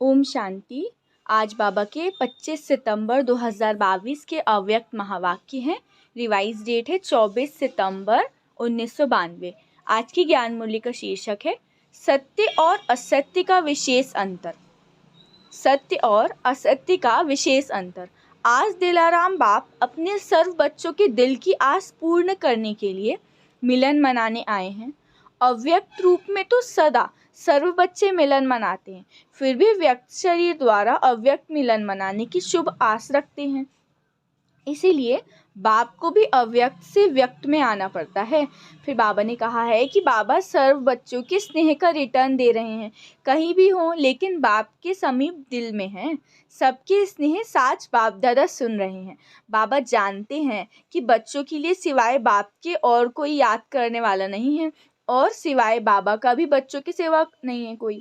ओम शांति। आज बाबा के 25 सितंबर 2022 के अव्यक्त महावाक्य हैं। रिवाइज डेट है 24 सितंबर 1992। आज की ज्ञान मूल्य का शीर्षक है सत्य और असत्य का विशेष अंतर। सत्य और असत्य का विशेष अंतर। आज दिलाराम बाप अपने सर्व बच्चों के दिल की आस पूर्ण करने के लिए मिलन मनाने आए हैं। अव्यक्त रूप में तो सदा सर्व बच्चे मिलन मनाते हैं, फिर भी व्यक्त शरीर द्वारा अव्यक्त मिलन मनाने की शुभ आस रखते हैं। इसीलिए बाप को भी अव्यक्त से व्यक्त में आना पड़ता है। फिर बाबा ने कहा है कि बाबा सर्व बच्चों के स्नेह का रिटर्न दे रहे हैं, कहीं भी हों लेकिन बाप के समीप दिल में हैं। सबके स्नेह साच बाप दादा सुन रहे हैं। बाबा जानते हैं कि बच्चों के लिए सिवाय बाप के और कोई याद करने वाला नहीं है, और सिवाय बाबा का भी बच्चों की सेवा नहीं है कोई,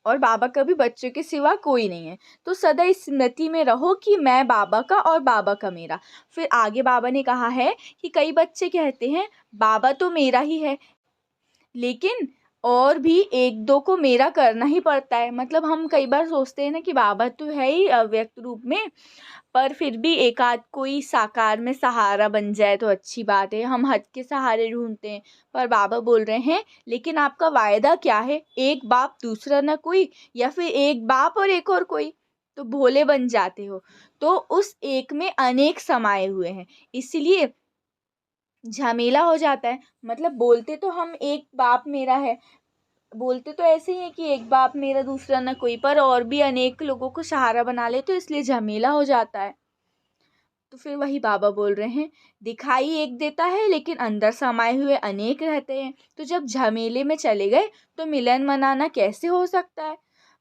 और बाबा का भी बच्चों के सिवा कोई नहीं है। तो सदा इस स्मृति में रहो कि मैं बाबा का और बाबा का मेरा। फिर आगे बाबा ने कहा है कि कई बच्चे कहते हैं बाबा तो मेरा ही है, लेकिन और भी एक दो को मेरा करना ही पड़ता है। मतलब हम कई बार सोचते हैं ना कि बाबा तो है ही अव्यक्त रूप में, पर फिर भी एक आध कोई साकार में सहारा बन जाए तो अच्छी बात है। हम हद के सहारे ढूंढते हैं, पर बाबा बोल रहे हैं लेकिन आपका वायदा क्या है? एक बाप दूसरा ना कोई, या फिर एक बाप और एक और कोई, तो भोले बन जाते हो। तो उस एक में अनेक समाये हुए हैं, इसलिए झमेला हो जाता है। मतलब बोलते तो हम एक बाप मेरा है, बोलते तो ऐसे ही है कि एक बाप मेरा दूसरा ना कोई, पर और भी अनेक लोगों को सहारा बना ले तो इसलिए झमेला हो जाता है। तो फिर वही बाबा बोल रहे हैं, दिखाई एक देता है लेकिन अंदर समाये हुए अनेक रहते हैं। तो जब झमेले में चले गए तो मिलन मनाना कैसे हो सकता है?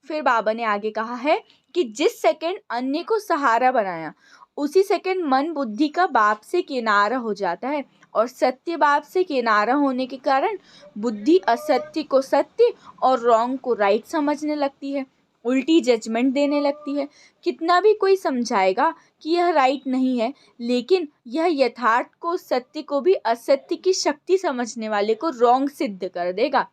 फिर बाबा ने आगे कहा है कि जिस सेकंड अन्य को सहारा बनाया, उसी सेकंड मन बुद्धि का बाप से किनारा हो जाता है, और सत्य बाप से किनारा होने के कारण बुद्धि असत्य को सत्य और रॉन्ग को राइट समझने लगती है, उल्टी जजमेंट देने लगती है। कितना भी कोई समझाएगा कि यह राइट नहीं है, लेकिन यह यथार्थ को, सत्य को भी असत्य की शक्ति समझने वाले को रॉन्ग सिद्ध कर देगा।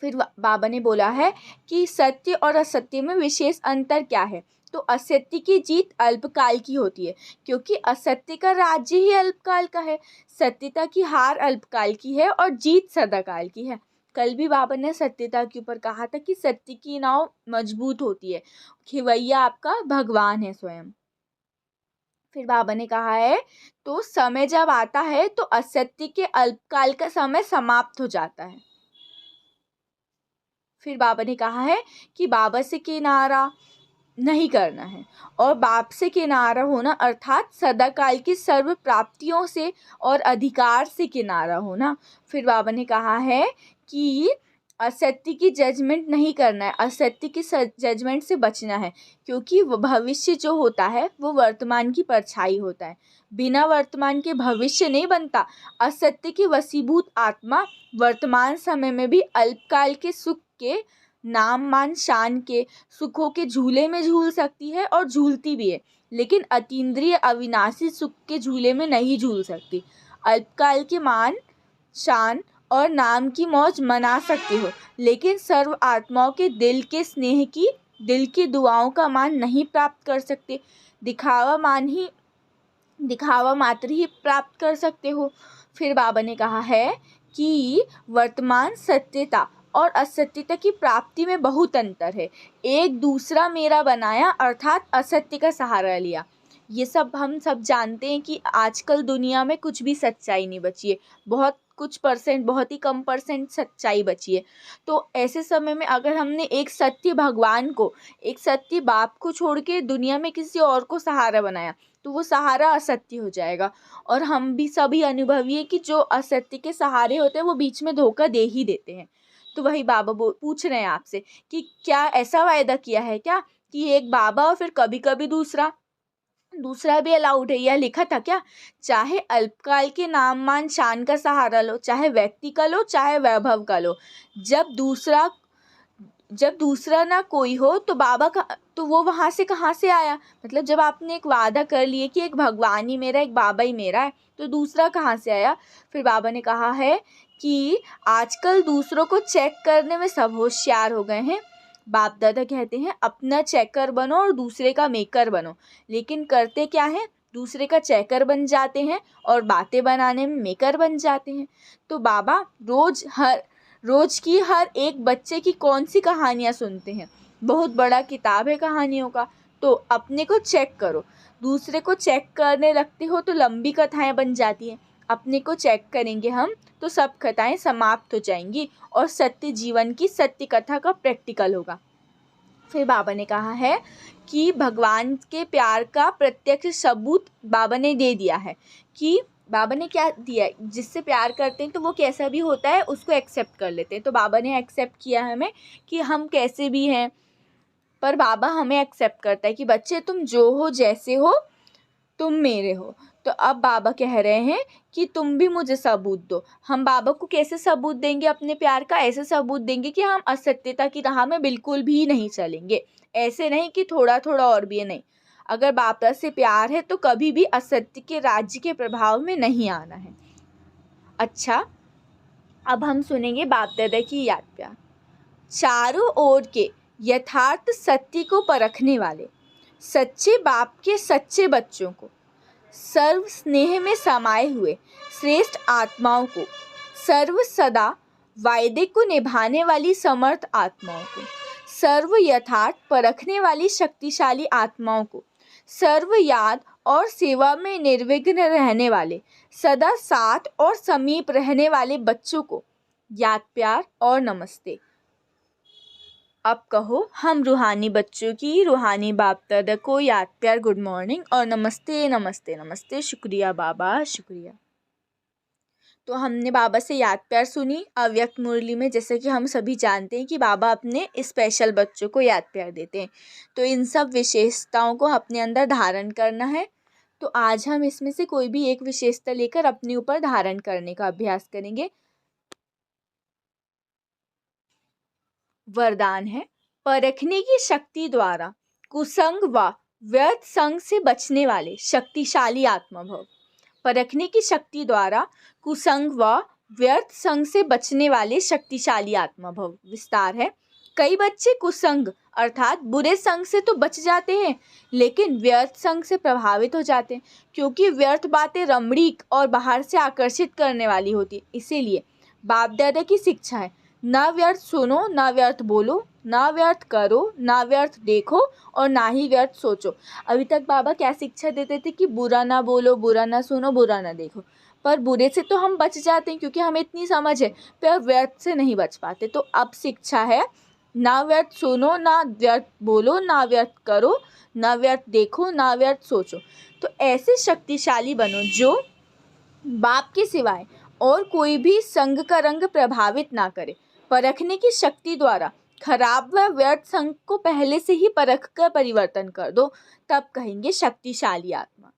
फिर बाबा ने बोला है कि सत्य और असत्य में विशेष अंतर क्या है? तो असत्य की जीत अल्पकाल की होती है, क्योंकि असत्य का राज्य ही अल्पकाल का है। सत्यता की हार अल्पकाल की है और जीत सदाकाल की है। कल भी बाबा ने सत्यता के ऊपर कहा था कि सत्य की नाव मजबूत होती है, खिवैया आपका भगवान है स्वयं। फिर बाबा ने कहा है तो समय जब आता है तो असत्य के अल्पकाल का समय समाप्त हो जाता है। फिर बाबा ने कहा है कि बाबा से किनारा नहीं करना है, और बाप से किनारा होना अर्थात सदाकाल की सर्व प्राप्तियों से और अधिकार से किनारा होना। फिर बाबा ने कहा है कि असत्य की जजमेंट नहीं करना है, असत्य की जजमेंट से बचना है, क्योंकि भविष्य जो होता है वो वर्तमान की परछाई होता है। बिना वर्तमान के भविष्य नहीं बनता। असत्य की वशीभूत आत्मा वर्तमान समय में भी अल्पकाल के सुख के, नाम मान शान के सुखों के झूले में झूल सकती है, और झूलती भी है, लेकिन अतीन्द्रिय अविनाशी सुख के झूले में नहीं झूल सकती। अल्पकाल के मान शान और नाम की मौज मना सकते हो, लेकिन सर्व आत्माओं के दिल के स्नेह की, दिल की दुआओं का मान नहीं प्राप्त कर सकते। दिखावा मात्र ही प्राप्त कर सकते हो। फिर बाबा ने कहा है कि वर्तमान सत्यता और असत्यता की प्राप्ति में बहुत अंतर है। एक दूसरा मेरा बनाया अर्थात असत्य का सहारा लिया। ये सब हम सब जानते हैं कि आजकल दुनिया में कुछ भी सच्चाई नहीं बची है, बहुत कुछ परसेंट, बहुत ही कम परसेंट सच्चाई बची है। तो ऐसे समय में अगर हमने एक सत्य भगवान को, एक सत्य बाप को छोड़ के दुनिया में किसी और को सहारा बनाया, तो वो सहारा असत्य हो जाएगा। और हम भी सभी अनुभवी है कि जो असत्य के सहारे होते हैं वो बीच में धोखा दे ही देते हैं। तो वही बाबा पूछ रहे हैं आपसे कि क्या ऐसा वायदा किया है क्या कि एक बाबा और फिर कभी कभी दूसरा भी अलाउड है? यह लिखा था क्या? चाहे अल्पकाल के नाम मान शान का सहारा लो, चाहे व्यक्ति का लो, चाहे वैभव का लो, जब दूसरा ना कोई हो तो बाबा का, तो वो वहाँ से कहाँ से आया? मतलब जब आपने एक वादा कर लिए कि एक भगवान ही मेरा, एक बाबा ही मेरा है, तो दूसरा कहाँ से आया? फिर बाबा ने कहा है कि आजकल दूसरों को चेक करने में सब होशियार हो गए हैं, बाप दादा कहते हैं अपना चेकर बनो और दूसरे का मेकर बनो, लेकिन करते क्या है, दूसरे का चेकर बन जाते हैं और बातें बनाने में मेकर बन जाते हैं। तो बाबा रोज की हर एक बच्चे की कौन सी कहानियाँ सुनते हैं, बहुत बड़ा किताब है कहानियों का। तो अपने को चेक करो, दूसरे को चेक करने लगते हो तो लंबी कथाएं बन जाती हैं। अपने को चेक करेंगे हम तो सब कथाएं समाप्त हो जाएंगी और सत्य जीवन की सत्य कथा का प्रैक्टिकल होगा। फिर बाबा ने कहा है कि भगवान के प्यार का प्रत्यक्ष सबूत बाबा ने दे दिया है कि बाबा ने क्या दिया है, जिससे प्यार करते हैं तो वो कैसा भी होता है उसको एक्सेप्ट कर लेते हैं। तो बाबा ने एक्सेप्ट किया है हमें कि हम कैसे भी हैं, पर बाबा हमें एक्सेप्ट करता है कि बच्चे तुम जो हो जैसे हो तुम मेरे हो। तो अब बाबा कह रहे हैं कि तुम भी मुझे सबूत दो। हम बाबा को कैसे सबूत देंगे अपने प्यार का, ऐसे सबूत देंगे कि हम असत्यता की राह में बिल्कुल भी नहीं चलेंगे। ऐसे नहीं कि थोड़ा थोड़ा और भी नहीं, अगर बाबा से प्यार है तो कभी भी असत्य के राज्य के प्रभाव में नहीं आना है। अच्छा, अब हम सुनेंगे बाप दादा की याद प्यार। चारों ओर के यथार्थ सत्य को परखने वाले सच्चे बाप के सच्चे बच्चों को, सर्व स्नेह में समाये हुए श्रेष्ठ आत्माओं को, सर्व सदा वायदे को निभाने वाली समर्थ आत्माओं को, सर्व यथार्थ परखने वाली शक्तिशाली आत्माओं को, सर्व याद और सेवा में निर्विघ्न रहने वाले सदा साथ और समीप रहने वाले बच्चों को याद प्यार और नमस्ते। अब कहो हम रूहानी बच्चों की रूहानी बाप दादा को याद प्यार गुड मॉर्निंग और नमस्ते नमस्ते नमस्ते। शुक्रिया बाबा, शुक्रिया। तो हमने बाबा से याद प्यार सुनी अव्यक्त मुरली में, जैसे कि हम सभी जानते हैं कि बाबा अपने स्पेशल बच्चों को याद प्यार देते हैं। तो इन सब विशेषताओं को अपने अंदर धारण करना है। तो आज हम इसमें से कोई भी एक विशेषता लेकर अपने ऊपर धारण करने का अभ्यास करेंगे। वरदान है, परखने की शक्ति द्वारा कुसंग व व्यर्थ संग से बचने वाले शक्तिशाली आत्मा भव। परखने की शक्ति द्वारा कुसंग व व्यर्थ संग से बचने वाले शक्तिशाली आत्मा भव। विस्तार है, कई बच्चे कुसंग अर्थात बुरे संग से तो बच जाते हैं, लेकिन व्यर्थ संग से प्रभावित हो जाते हैं, क्योंकि व्यर्थ बातें रमणीक और बाहर से आकर्षित करने वाली होती। इसीलिए बाप दादा की शिक्षा है, ना व्यर्थ सुनो, ना व्यर्थ बोलो, ना व्यर्थ करो, ना व्यर्थ देखो और ना ही व्यर्थ सोचो। अभी तक बाबा क्या शिक्षा देते थे कि बुरा ना बोलो, बुरा ना सुनो, बुरा ना देखो, पर बुरे से तो हम बच जाते हैं क्योंकि हमें इतनी समझ है, पर व्यर्थ से नहीं बच पाते। तो अब शिक्षा है, ना व्यर्थ सुनो, ना व्यर्थ बोलो, ना व्यर्थ करो, ना व्यर्थ देखो, ना व्यर्थ सोचो। तो ऐसे शक्तिशाली बनो जो बाप के सिवाय और कोई भी संग का रंग प्रभावित ना करे। परखने की शक्ति द्वारा खराब व व्यर्थ संग को पहले से ही परख कर परिवर्तन कर दो, तब कहेंगे शक्तिशाली आत्मा।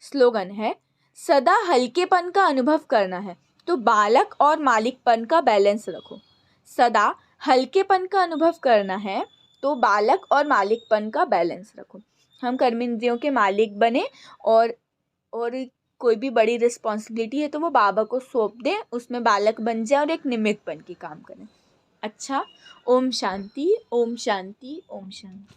स्लोगन है, सदा हल्केपन का अनुभव करना है तो बालक और मालिकपन का बैलेंस रखो। सदा हल्केपन का अनुभव करना है तो बालक और मालिकपन का बैलेंस रखो। हम कर्मेंद्रियों के मालिक बने और कोई भी बड़ी रिस्पॉन्सिबिलिटी है तो वो बाबा को सौंप दें, उसमें बालक बन जाए और एक निमित्त बन के काम करें। अच्छा, ओम शांति, ओम शांति, ओम शांति।